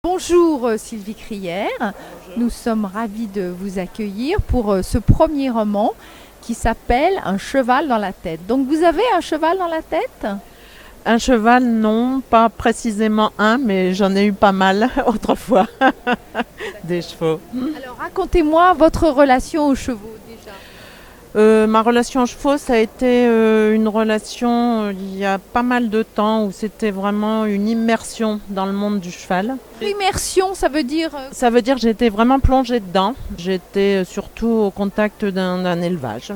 Bonjour Sylvie Crière, nous sommes ravis de vous accueillir pour ce premier roman qui s'appelle Un cheval dans la tête. Donc vous avez un cheval dans la tête? Un cheval, non, pas précisément un, mais j'en ai eu pas mal autrefois, des chevaux. Alors racontez-moi votre relation aux chevaux déjà. Ma relation aux chevaux, ça a été une relation il y a pas mal de temps où c'était vraiment une immersion dans le monde du cheval. Immersion, ça veut dire Ça veut dire que j'étais vraiment plongée dedans. J'étais surtout au contact d'un élevage,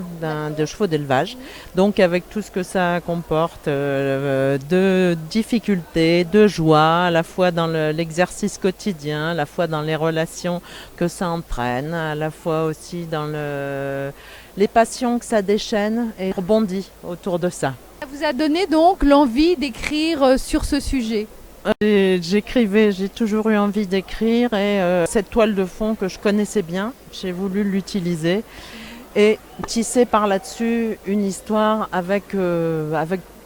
de chevaux d'élevage. Donc avec tout ce que ça comporte de difficultés, de joie, à la fois dans l'exercice quotidien, à la fois dans les relations que ça entraîne, à la fois aussi dans les passions que ça déchaîne et rebondit autour de ça. ça vous a donné donc l'envie d'écrire sur ce sujet. J'écrivais, j'ai toujours eu envie d'écrire et cette toile de fond que je connaissais bien, j'ai voulu l'utiliser et tisser par là-dessus une histoire avec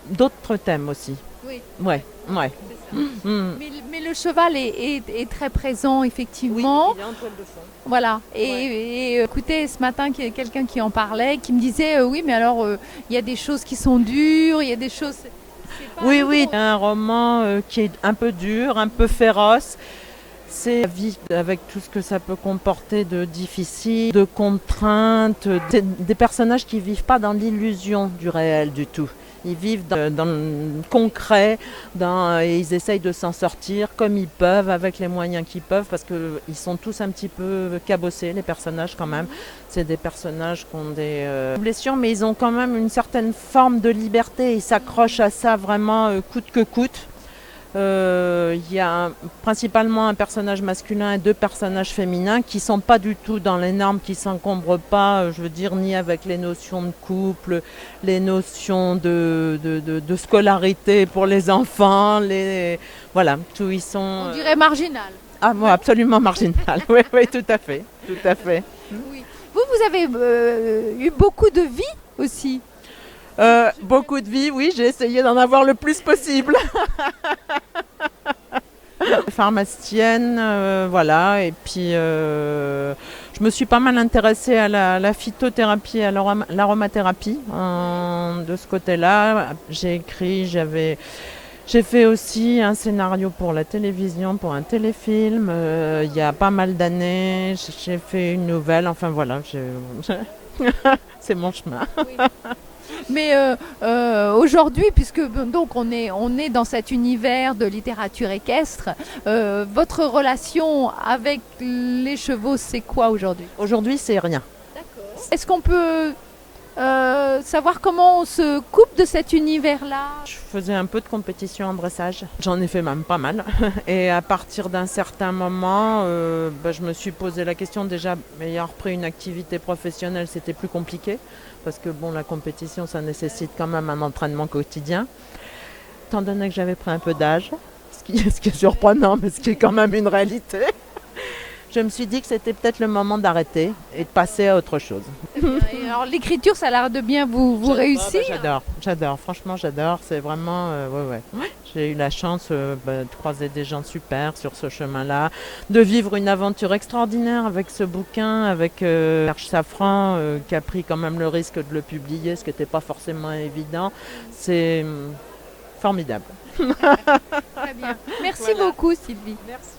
d'autres thèmes aussi. Oui, Ouais, ouais. c'est ça. Mm. Mais le cheval est très présent effectivement. il est en toile de fond. Voilà. Écoutez, ce matin, il y a quelqu'un qui en parlait, qui me disait oui, mais alors il y a des choses qui sont dures, il y a des choses. C'est pas Oui, un oui, gros- un roman qui est un peu dur, un peu féroce. C'est la vie avec tout ce que ça peut comporter de difficile, de contraintes, des personnages qui vivent pas dans l'illusion du réel du tout. Ils vivent dans le concret, et ils essayent de s'en sortir comme ils peuvent, avec les moyens qu'ils peuvent, parce qu'ils sont tous un petit peu cabossés, les personnages quand même. C'est des personnages qui ont des blessures, mais ils ont quand même une certaine forme de liberté. Ils s'accrochent à ça vraiment coûte que coûte. Il y a principalement un personnage masculin et deux personnages féminins qui ne sont pas du tout dans les normes, qui ne s'encombrent pas, je veux dire, ni avec les notions de couple, les notions de scolarité pour les enfants, voilà, tout ils sont. On dirait marginal. Ah, moi, absolument marginal. Oui, oui, tout à fait, tout à fait. Oui. Vous avez eu beaucoup de vie aussi. Beaucoup de vie, oui, j'ai essayé d'en avoir le plus possible. Pharmacienne, voilà, et puis je me suis pas mal intéressée à la phytothérapie, à l'aromathérapie. De ce côté-là, j'ai écrit, j'ai fait aussi un scénario pour la télévision, pour un téléfilm, il y a pas mal d'années, j'ai fait une nouvelle, enfin voilà, c'est mon chemin. Mais aujourd'hui, puisque donc on est dans cet univers de littérature équestre, votre relation avec les chevaux, c'est quoi aujourd'hui? Aujourd'hui, c'est rien. Est-ce qu'on peut savoir comment on se coupe de cet univers-là? Je faisais un peu de compétition en dressage. J'en ai fait même pas mal. Et à partir d'un certain moment, je me suis posé la question déjà, ayant repris une activité professionnelle, c'était plus compliqué. Parce que bon, la compétition, ça nécessite quand même un entraînement quotidien. Étant donné que j'avais pris un peu d'âge, ce qui est surprenant, mais ce qui est quand même une réalité, je me suis dit que c'était peut-être le moment d'arrêter et de passer à autre chose. Et alors l'écriture, ça a l'air de bien vous réussir. J'adore, franchement j'adore, c'est vraiment, ouais. J'ai eu la chance de croiser des gens super sur ce chemin-là, de vivre une aventure extraordinaire avec ce bouquin, avec Serge Safran qui a pris quand même le risque de le publier, ce qui n'était pas forcément évident, c'est formidable. Très bien. Merci Voilà. beaucoup Sylvie. Merci.